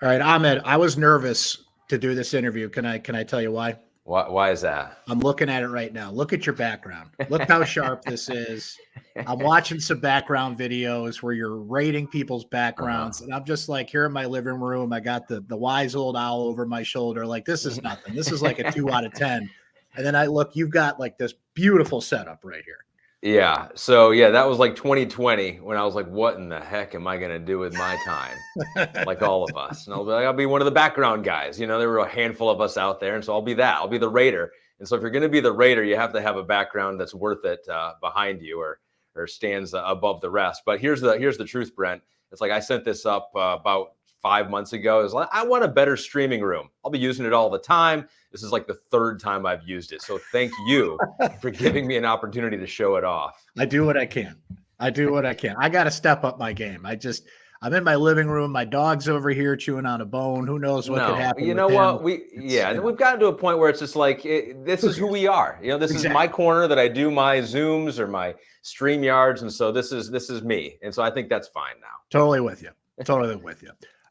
All right, Ahmed, I was nervous to do this interview. Can I tell you why? Why is that? I'm looking at it right now. Look at your background. Look how sharp this is. I'm watching some background videos where you're rating people's backgrounds, and I'm just like here in my living room. I got the wise old owl over my shoulder. Like this is nothing. This is like a 2 out of 10. And then I look, you've got like this beautiful setup right here. Yeah. So yeah, that was like 2020 when I was like, what in the heck am I going to do with my time? Like all of us. And I'll be one of the background guys. There were a handful of us out there. And so I'll be that. I'll be the raider. And so if you're going to be the raider, you have to have a background that's worth it behind you or stands above the rest. But here's the truth, Brent. It's like I sent this up about 5 months ago. It's like, I want a better streaming room. I'll be using it all the time. This is like the third time I've used it. So thank you for giving me an opportunity to show it off. I do what I can. I got to step up my game. I'm in my living room. My dog's over here chewing on a bone. Who knows what could happen? You know what? We've gotten to a point where it's just like, this is who we are. This is my corner that I do my Zooms or my StreamYards. And so this is me. And so I think that's fine now. Totally with you.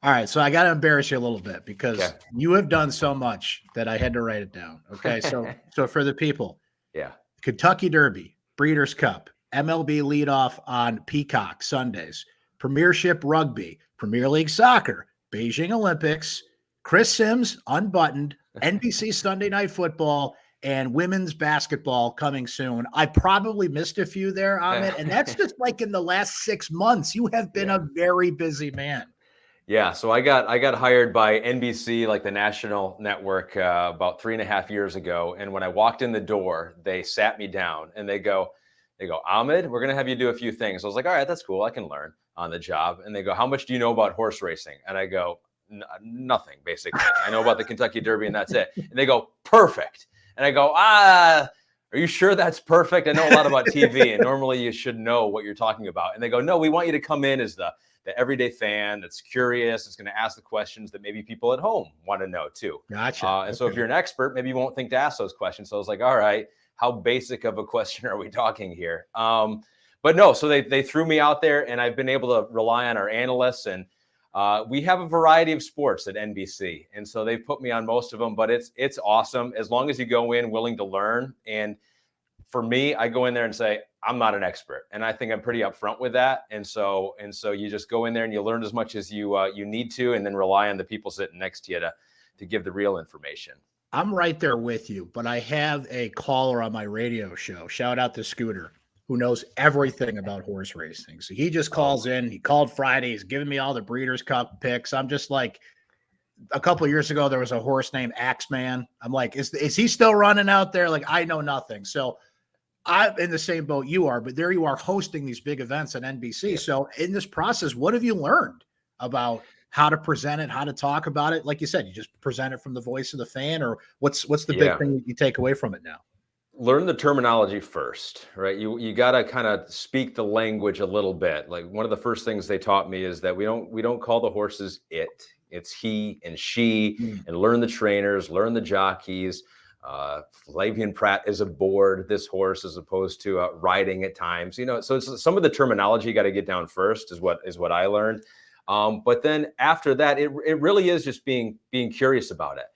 All right, so I got to embarrass you a little bit because you have done so much that I had to write it down. Okay, so for the people, Kentucky Derby, Breeders' Cup, MLB leadoff on Peacock Sundays, Premiership Rugby, Premier League Soccer, Beijing Olympics, Chris Sims Unbuttoned, NBC Sunday Night Football, and women's basketball coming soon. I probably missed a few there, Ahmed, and that's just like in the last 6 months. You have been a very busy man. Yeah, so I got hired by NBC, like the national network, about 3.5 years ago. And when I walked in the door, they sat me down and they go, Ahmed, we're going to have you do a few things. I was like, all right, that's cool. I can learn on the job. And they go, how much do you know about horse racing? And I go, nothing, basically. I know about the Kentucky Derby and that's it. And they go, perfect. And I go, are you sure that's perfect? I know a lot about TV and normally you should know what you're talking about. And they go, no, we want you to come in as the everyday fan that's curious, that's going to ask the questions that maybe people at home want to know too. Gotcha. And so if you're an expert, maybe you won't think to ask those questions. So I was like, all right, how basic of a question are we talking here? But no, so they threw me out there and I've been able to rely on our analysts and we have a variety of sports at NBC. And so they've put me on most of them, but it's awesome as long as you go in willing to learn. And for me, I go in there and say, I'm not an expert. And I think I'm pretty upfront with that. And so you just go in there and you learn as much as you need to, and then rely on the people sitting next to you to give the real information. I'm right there with you, but I have a caller on my radio show. Shout out to Scooter, who knows everything about horse racing. So he just calls in. He called Friday. He's giving me all the Breeders' Cup picks. I'm just like, a couple of years ago, there was a horse named Axeman. I'm like, is he still running out there? Like, I know nothing. So I'm in the same boat you are, but there you are hosting these big events on NBC. Yeah. So in this process, what have you learned about how to present it, how to talk about it? Like you said, you just present it from the voice of the fan, or what's the big thing that you take away from it now? Learn the terminology first, right? You got to kind of speak the language a little bit. Like one of the first things they taught me is that we don't call the horses it's he and she, and learn the trainers, learn the jockeys. Flavian Pratt is aboard this horse as opposed to riding at times, so it's some of the terminology you got to get down first is what I learned. But then after that, it really is just being curious about it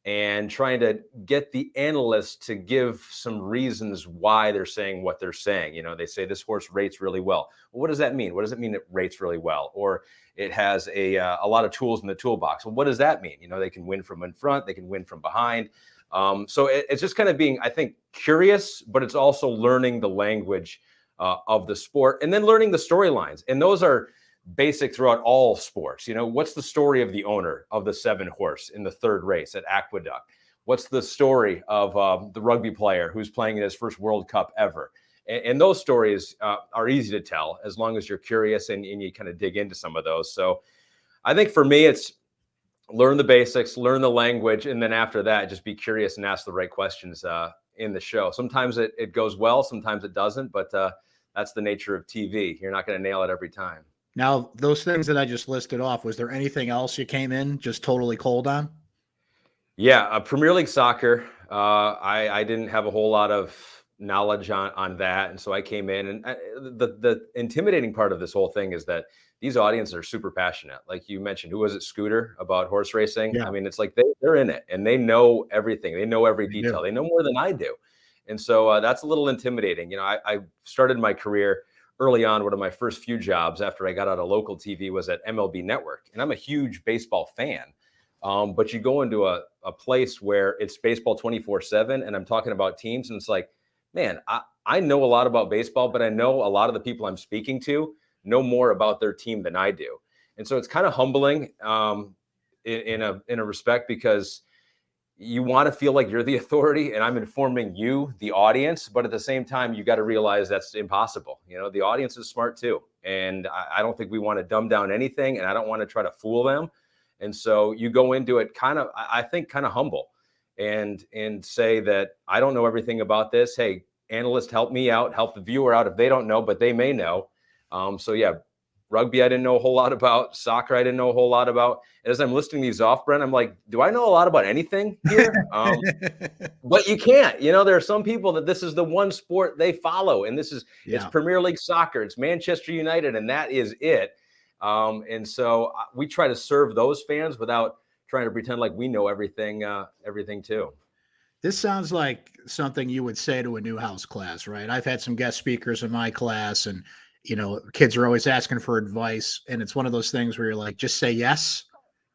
and trying to get the analysts to give some reasons why they're saying what they're saying. They say this horse rates really well. Well, what does that mean? What does it mean it rates really well? Or it has a lot of tools in the toolbox. Well, what does that mean? They can win from in front, they can win from behind. So it's just kind of being, I think, curious, but it's also learning the language of the sport and then learning the storylines. And those are basic throughout all sports. What's the story of the owner of the 7 horse in the 3rd race at Aqueduct? What's the story of the rugby player who's playing in his first World Cup ever? And those stories are easy to tell as long as you're curious and you kind of dig into some of those. So I think for me, it's learn the basics, learn the language, and then after that, just be curious and ask the right questions in the show. Sometimes it goes well, sometimes it doesn't, but that's the nature of TV. You're not going to nail it every time. Now, those things that I just listed off, was there anything else you came in just totally cold on? Yeah, Premier League Soccer. I didn't have a whole lot of knowledge on that, and so I came in. And the intimidating part of this whole thing is that these audiences are super passionate. Like you mentioned, who was it, Scooter, about horse racing? Yeah. I mean, it's like they're in it and they know everything. They know every They detail. do. They know more than I do. And so that's a little intimidating. I started my career early on. One of my first few jobs after I got out of local TV was at MLB Network. And I'm a huge baseball fan. But you go into a place where it's baseball 24/7, and I'm talking about teams, and it's like, man, I know a lot about baseball, but I know a lot of the people I'm speaking to know more about their team than I do. And so it's kind of humbling in a respect, because you want to feel like you're the authority and I'm informing you, the audience, but at the same time, you got to realize that's impossible. The audience is smart too. And I don't think we want to dumb down anything, and I don't want to try to fool them. And so you go into it I think kind of humble and say that I don't know everything about this. Hey, analyst, help me out, help the viewer out if they don't know, but they may know. So yeah, rugby, I didn't know a whole lot about. Soccer, I didn't know a whole lot about. As I'm listing these off, Brent, I'm like, do I know a lot about anything here? But you can't. There are some people that this is the one sport they follow, and it's Premier League soccer, it's Manchester United, and that is it. And so we try to serve those fans without trying to pretend like we know everything too. This sounds like something you would say to a Newhouse class, right? I've had some guest speakers in my class, and kids are always asking for advice, and it's one of those things where you're like, just say yes,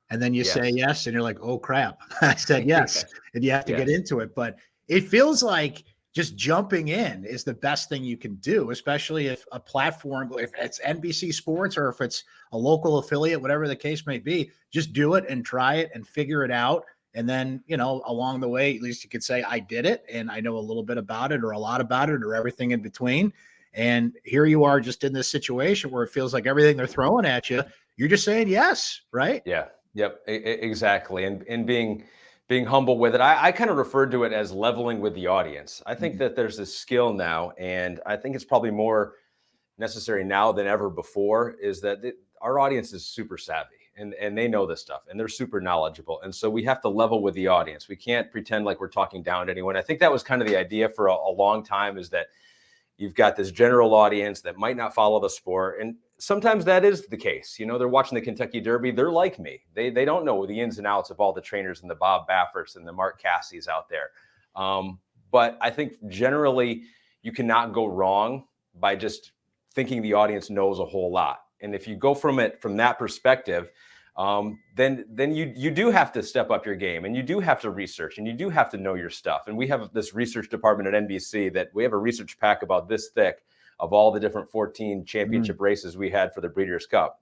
and then you say yes, and you're like, oh crap, I said yes, and you have to get into it. But it feels like just jumping in is the best thing you can do, especially if a platform, if it's NBC Sports or if it's a local affiliate, whatever the case may be, just do it and try it and figure it out. And then, along the way, at least you could say, I did it and I know a little bit about it or a lot about it or everything in between. And here you are just in this situation where it feels like everything they're throwing at you, you're just saying yes, right? Yeah. Yep. Exactly. And being humble with it. I kind of referred to it as leveling with the audience. I think that there's this skill now, and I think it's probably more necessary now than ever before, is that our audience is super savvy and they know this stuff and they're super knowledgeable. And so we have to level with the audience. We can't pretend like we're talking down to anyone. I think that was kind of the idea for a long time, is that you've got this general audience that might not follow the sport. And sometimes that is the case. They're watching the Kentucky Derby. They're like me. They don't know the ins and outs of all the trainers and the Bob Bafferts and the Mark Cassies out there. But I think generally you cannot go wrong by just thinking the audience knows a whole lot. And if you go from that perspective, then you do have to step up your game, and you do have to research, and you do have to know your stuff. And we have this research department at NBC that we have a research pack about this thick of all the different 14 championship races we had for the Breeders' Cup.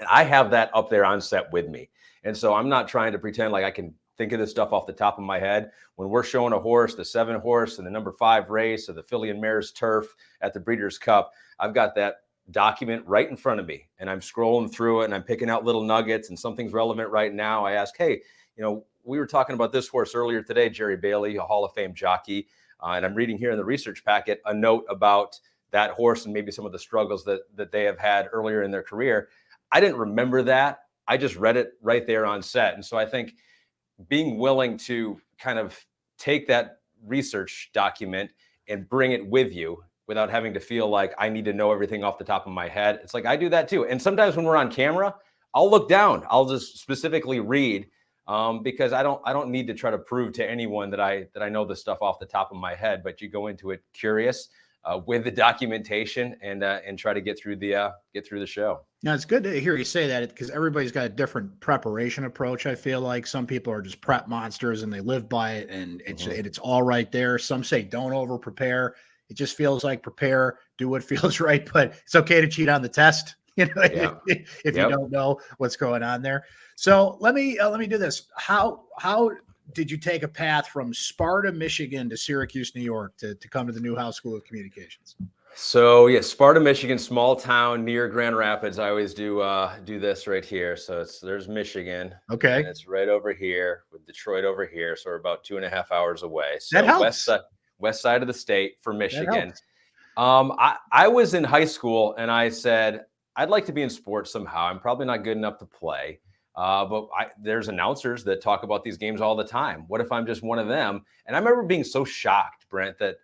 And I have that up there on set with me. And so I'm not trying to pretend like I can think of this stuff off the top of my head. When we're showing a horse, the 7 horse and the number 5 race of the Filly and Mares Turf at the Breeders' Cup, I've got that document right in front of me, and I'm scrolling through it and I'm picking out little nuggets, and something's relevant right now. I ask, hey, we were talking about this horse earlier today, Jerry Bailey, a Hall of Fame jockey. And I'm reading here in the research packet a note about that horse and maybe some of the struggles that they have had earlier in their career. I didn't remember that. I just read it right there on set. And so I think being willing to kind of take that research document and bring it with you without having to feel like I need to know everything off the top of my head. It's like, I do that too. And sometimes when we're on camera, I'll look down. I'll just specifically read because I don't need to try to prove to anyone that I know the stuff off the top of my head. But you go into it curious with the documentation and try to get through the show. Now, it's good to hear you say that, because everybody's got a different preparation approach. I feel like some people are just prep monsters and they live by it, and it's all right there. Some say don't over prepare. It just feels like prepare, do what feels right, but it's okay to cheat on the test, if you don't know what's going on there. So let me do this. How did you take a path from Sparta, Michigan to Syracuse, New York to come to the Newhouse School of Communications? So yeah, Sparta, Michigan, small town near Grand Rapids. I always do this right here. So there's Michigan. Okay. And it's right over here with Detroit over here. So we're about 2.5 hours away. So that helps. West side of the state for Michigan. I was in high school and I said, I'd like to be in sports somehow. I'm probably not good enough to play. But there's announcers that talk about these games all the time. What if I'm just one of them? And I remember being so shocked, Brent, that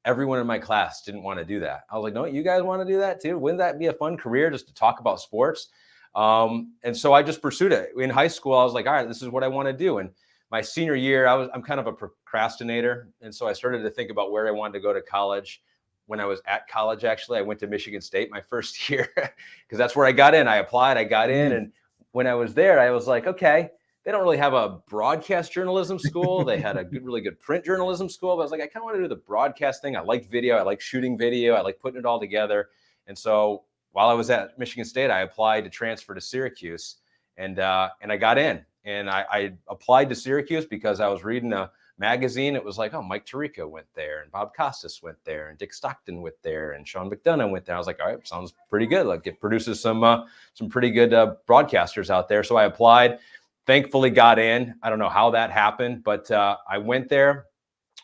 everyone in my class didn't want to do that. I was like, no, you guys want to do that too? Wouldn't that be a fun career just to talk about sports? And so I just pursued it. In high school, I was like, all right, this is what I want to do. And my senior year, I'm kind of a procrastinator. And so I started to think about where I wanted to go to college. When I was at college, actually, I went to Michigan State my first year because that's where I got in. I applied, I got in. And when I was there, I was like, okay, they don't really have a broadcast journalism school. They had a really good print journalism school. But I was like, I kind of want to do the broadcast thing. I like video. I like shooting video. I like putting it all together. And so while I was at Michigan State, I applied to transfer to Syracuse, and I got in. And I applied to Syracuse because I was reading a magazine. It was like, oh, Mike Tirico went there, and Bob Costas went there, and Dick Stockton went there, and Sean McDonough went there. I was like, all right, sounds pretty good. Like, it produces some pretty good broadcasters out there. So I applied. Thankfully got in. I don't know how that happened, but I went there.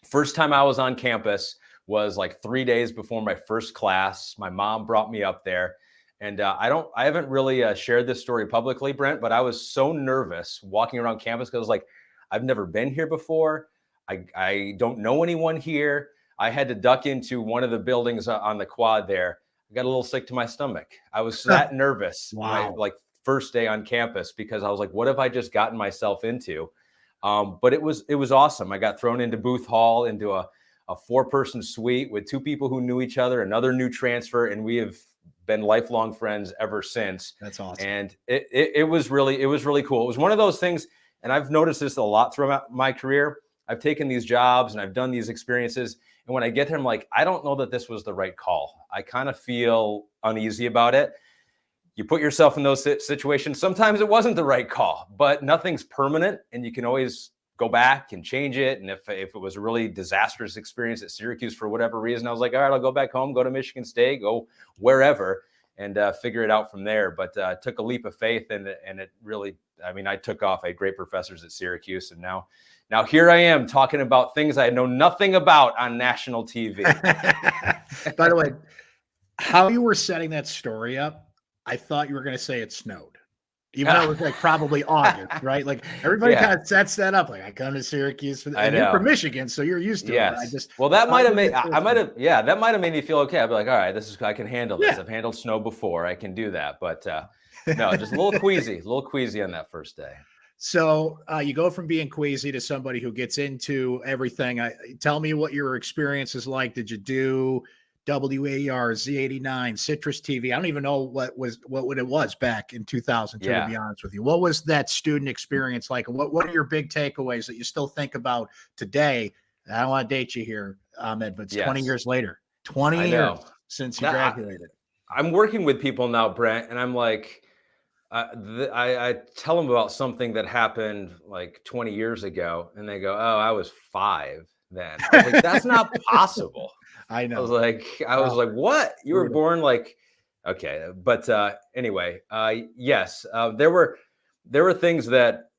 First time I was on campus was like 3 days before my first class. My mom brought me up there. And I haven't really shared this story publicly, Brent, but I was so nervous walking around campus because I was like, I've never been here before. I don't know anyone here. I had to duck into one of the buildings on the quad there. I got a little sick to my stomach. I was that nervous. Wow. Like first day on campus, because I was like, what have I just gotten myself into? But it was awesome. I got thrown into Booth Hall, into a 4-person suite with 2 people who knew each other, another new transfer, and we have been lifelong friends ever since. That's awesome. And it was really cool. It was one of those things, and I've noticed this a lot throughout my career. I've taken these jobs and I've done these experiences, and when I get there, I'm like, I don't know that this was the right call. I kind of feel uneasy about it. You put yourself in those situations. Sometimes it wasn't the right call, but nothing's permanent, and you can always go back and change it. And if it was a really disastrous experience at Syracuse for whatever reason, I was like, all right, I'll go back home, go to Michigan State, go wherever, and figure it out from there. But I took a leap of faith, and it really, I mean, I took off. I had great professors at Syracuse, and now here I am talking about things I know nothing about on national TV. By the way, how you were setting that story up, I thought you were going to say it snowed, even though it was like probably August, right? Like everybody kind of sets that up. Like, I come to Syracuse, and you're from Michigan, so you're used to it. I just, well, that might have made that might have made me feel okay. I'd be like, all right, I can handle this. I've handled snow before. I can do that. But no, just a little queasy on that first day. So you go from being queasy to somebody who gets into everything. Tell me what your experience is like. Did you do WAER, Z89, Citrus TV? I don't even know what it was back in 2002, to be honest with you. What was that student experience like? And what are your big takeaways that you still think about today? I don't want to date you here, Ahmed, but it's 20 years later. 20 years since you graduated. I'm working with people now, Brent, and I'm like, I tell them about something that happened like 20 years ago, and they go, oh, I was 5 then. I was like, that's not possible. I know. I was like, what? You were born like, okay. But anyway, yes, there were things that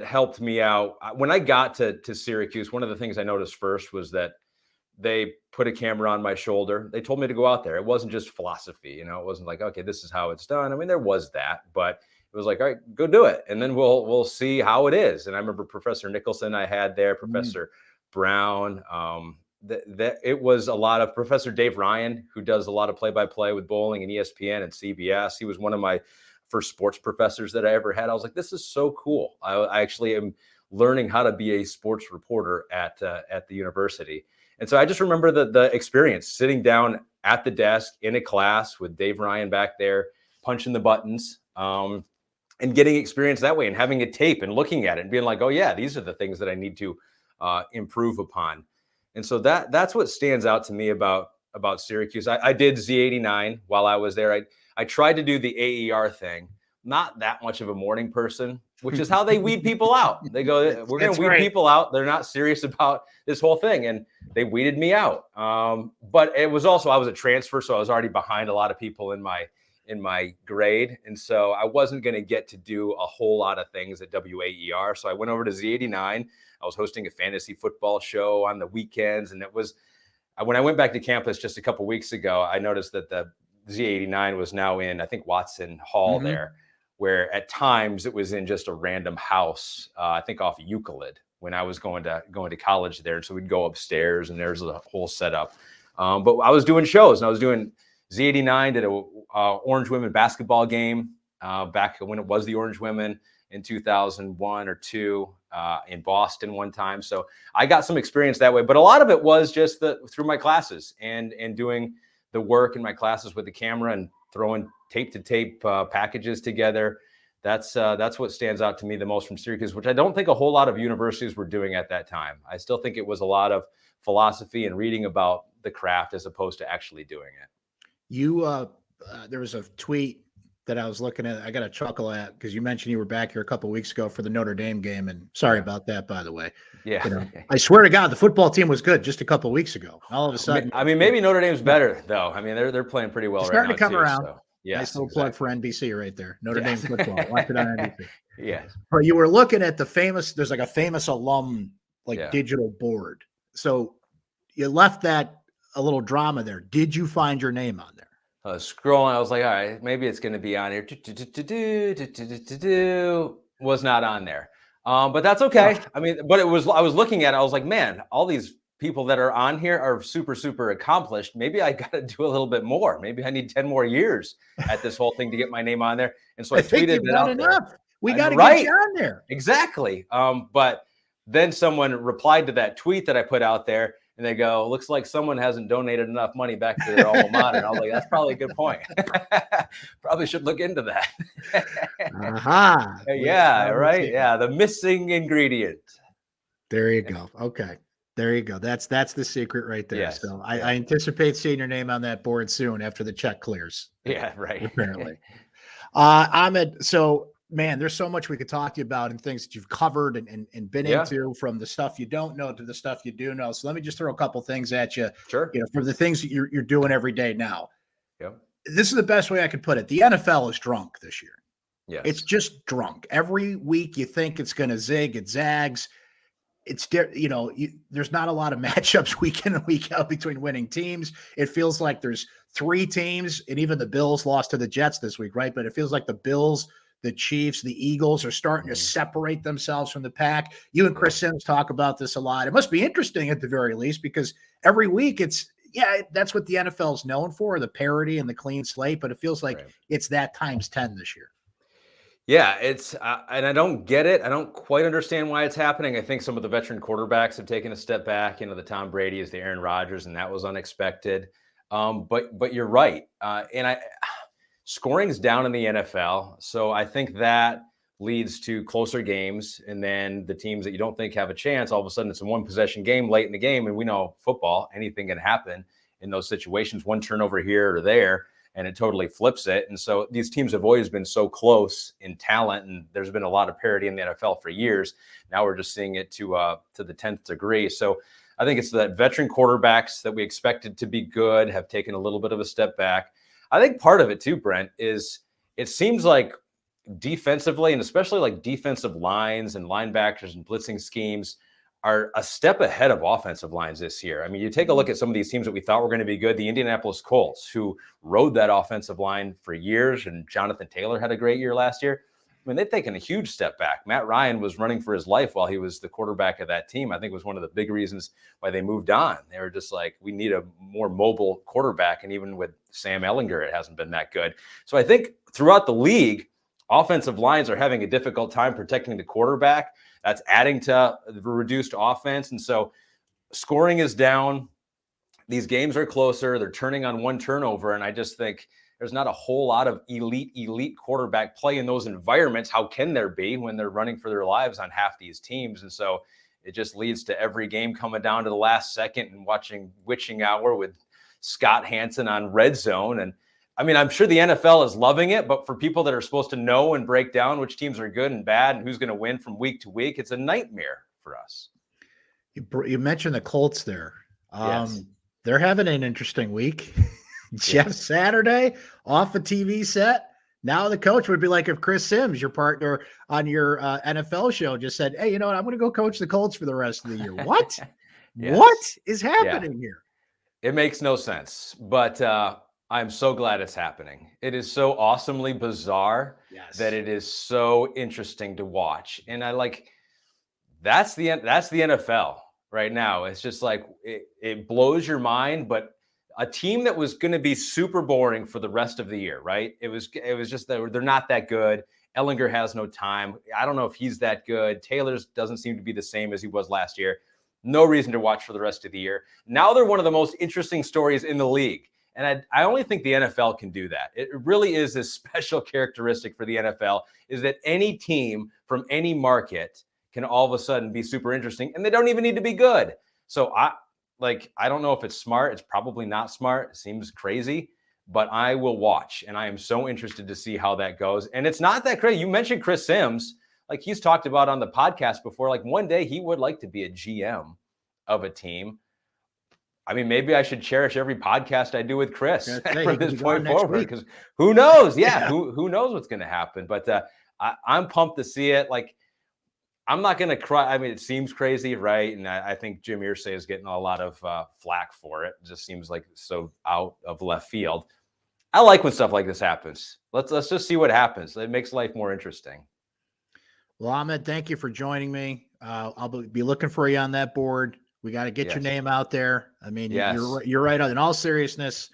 helped me out. When I got to Syracuse, one of the things I noticed first was that they put a camera on my shoulder. They told me to go out there. It wasn't just philosophy, It wasn't like, okay, this is how it's done. I mean, there was that, but it was like, all right, go do it, and then we'll see how it is. And I remember Professor Nicholson I had there, Professor Brown. It was a lot of Professor Dave Ryan, who does a lot of play-by-play with bowling and ESPN and CBS. He was one of my first sports professors that I ever had. I was like, this is so cool. I actually am learning how to be a sports reporter at the university. And so I just remember the experience, sitting down at the desk in a class with Dave Ryan back there, punching the buttons, and getting experience that way, and having a tape and looking at it and being like, oh yeah, these are the things that I need to improve upon. And so that's what stands out to me about Syracuse. I did Z89 while I was there. I tried to do the AER thing. Not that much of a morning person, which is how they weed people out. They go, we're going to weed people out. They're not serious about this whole thing. And they weeded me out. But it was also, I was a transfer, so I was already behind a lot of people in my grade. And so I wasn't going to get to do a whole lot of things at WAER. So I went over to Z89. I was hosting a fantasy football show on the weekends. And it was, when I went back to campus just a couple of weeks ago, I noticed that the Z89 was now in, I think, Watson Hall there, where at times it was in just a random house, I think off Euclid, when I was going to college there. And so we'd go upstairs and there's a whole setup. But I was doing shows, and I was doing Z89, did a Orange Women basketball game back when it was the Orange Women in 2001 or 2 in Boston one time. So I got some experience that way, but a lot of it was just through my classes and doing the work in my classes with the camera and throwing tape to tape packages together. That's what stands out to me the most from Syracuse, which I don't think a whole lot of universities were doing at that time. I still think it was a lot of philosophy and reading about the craft as opposed to actually doing it. There was a tweet that I was looking at. I got a chuckle at because you mentioned you were back here a couple of weeks ago for the Notre Dame game, and sorry about that, by the way. Yeah, I swear to God, the football team was good just a couple of weeks ago. All of a sudden, I mean, maybe Notre Dame's better though. I mean, they're playing pretty well right now. Starting to come around. So, yes, nice little plug for NBC right there. Notre Dame football. Watch it on NBC. Yes. But you were looking at there's like a famous alum digital board. So you left that a little drama there. Did you find your name on there? I was scrolling. I was like, all right, maybe it's going to be on here. Was not on there. But that's okay. I mean, but I was looking at it. I was like, man, all these people that are on here are super, super accomplished. Maybe I got to do a little bit more. Maybe I need 10 more years at this whole thing to get my name on there. And so I tweeted it out there. We got to get you on there. Exactly. But then someone replied to that tweet that I put out there, and they go, looks like someone hasn't donated enough money back to their alma mater. And I was like, that's probably a good point. Probably should look into that. Yeah, right. Yeah, the missing ingredient. There you go. Okay. There you go. That's the secret right there. Yes. So I anticipate seeing your name on that board soon after the check clears. Yeah, right. Apparently. Ahmed, so man, there's so much we could talk to you about and things that you've covered and been into, from the stuff you don't know to the stuff you do know. So let me just throw a couple things at you. Sure. For the things that you're doing every day now. Yeah. This is the best way I could put it. The NFL is drunk this year. Yes. It's just drunk. Every week you think it's going to zig, it zags. It's there's not a lot of matchups week in and week out between winning teams. It feels like there's 3 teams, and even the Bills lost to the Jets this week, right? But it feels like the Bills, the Chiefs, the Eagles are starting to separate themselves from the pack. You and Chris Sims talk about this a lot. It must be interesting at the very least, because every week that's what the NFL is known for, the parity and the clean slate, but it feels like it's that times 10 this year. Yeah, it's and I don't get it. I don't quite understand why it's happening. I think some of the veteran quarterbacks have taken a step back. The Tom Brady's, the Aaron Rodgers, and that was unexpected. But you're right. Scoring's down in the NFL, so I think that leads to closer games, and then the teams that you don't think have a chance, all of a sudden it's a one-possession game late in the game, and we know football, anything can happen in those situations, one turnover here or there, and it totally flips it. And so these teams have always been so close in talent, and there's been a lot of parity in the NFL for years. Now we're just seeing it to the 10th degree. So I think it's that veteran quarterbacks that we expected to be good have taken a little bit of a step back. I think part of it too, Brent, is it seems like defensively, and especially like defensive lines and linebackers and blitzing schemes, are a step ahead of offensive lines this year. I mean, you take a look at some of these teams that we thought were going to be good. The Indianapolis Colts, who rode that offensive line for years, and Jonathan Taylor had a great year last year. I mean, they've taken a huge step back. Matt Ryan was running for his life while he was the quarterback of that team. I think it was one of the big reasons why they moved on. They were just like, we need a more mobile quarterback. And even with Sam Ehlinger, it hasn't been that good. So I think throughout the league, offensive lines are having a difficult time protecting the quarterback. That's adding to the reduced offense. And so scoring is down. These games are closer. They're turning on one turnover. And I just think there's not a whole lot of elite quarterback play in those environments. How can there be when they're running for their lives on half these teams? And so it just leads to every game coming down to the last second and watching witching hour with Scott Hansen on Red Zone. And I mean, I'm sure the NFL is loving it, but for people that are supposed to know and break down which teams are good and bad and who's going to win from week to week, it's a nightmare for us. You mentioned the Colts there. Yes. They're having an interesting week. Jeff Saturday off a TV set. Now the coach would be like if Chris Sims, your partner on your NFL show, just said, hey, you know what? I'm going to go coach the Colts for the rest of the year. What? Yes. What is happening here? It makes no sense, but I'm so glad it's happening. It is so awesomely bizarre that it is so interesting to watch. And that's the NFL right now. It's just like it blows your mind, but a team that was going to be super boring for the rest of the year, right? It was just that they're not that good. Ellinger has no time. I don't know if he's that good. Taylor's doesn't seem to be the same as he was last year. No reason to watch for the rest of the year. Now they're one of the most interesting stories in the league. And I only think the NFL can do that. It really is this special characteristic for the NFL, is that any team from any market can all of a sudden be super interesting, and they don't even need to be good. So I don't know if it's smart. It's probably not smart. It seems crazy, but I will watch, and I am so interested to see how that goes. And it's not that crazy. You mentioned Chris Sims. Like he's talked about on the podcast before, like one day he would like to be a GM of a team. I mean, maybe I should cherish every podcast I do with Chris from this point forward, because who knows? Yeah, who knows what's going to happen? But I'm pumped to see it. Like, I'm not going to cry. I mean, it seems crazy, right? And I think Jim Irsay is getting a lot of flack for it. It just seems like so out of left field. I like when stuff like this happens. Let's just see what happens. It makes life more interesting. Well, Ahmed, thank you for joining me. I'll be looking for you on that board. We got to get your name out there. I mean, you're right. In all seriousness,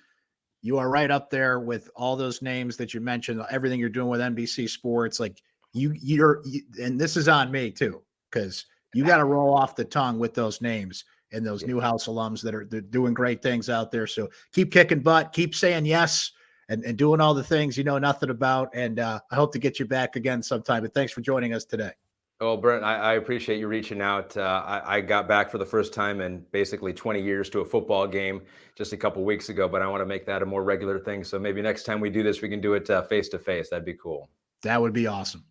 you are right up there with all those names that you mentioned, everything you're doing with NBC Sports. Like you're and this is on me too, because you got to roll off the tongue with those names and those Newhouse alums they're doing great things out there. So keep kicking butt, keep saying yes, and doing all the things you know nothing about. And I hope to get you back again sometime. But thanks for joining us today. Oh, Brent, I appreciate you reaching out. I got back for the first time in basically 20 years to a football game just a couple weeks ago, but I want to make that a more regular thing. So maybe next time we do this, we can do it face to face. That'd be cool. That would be awesome.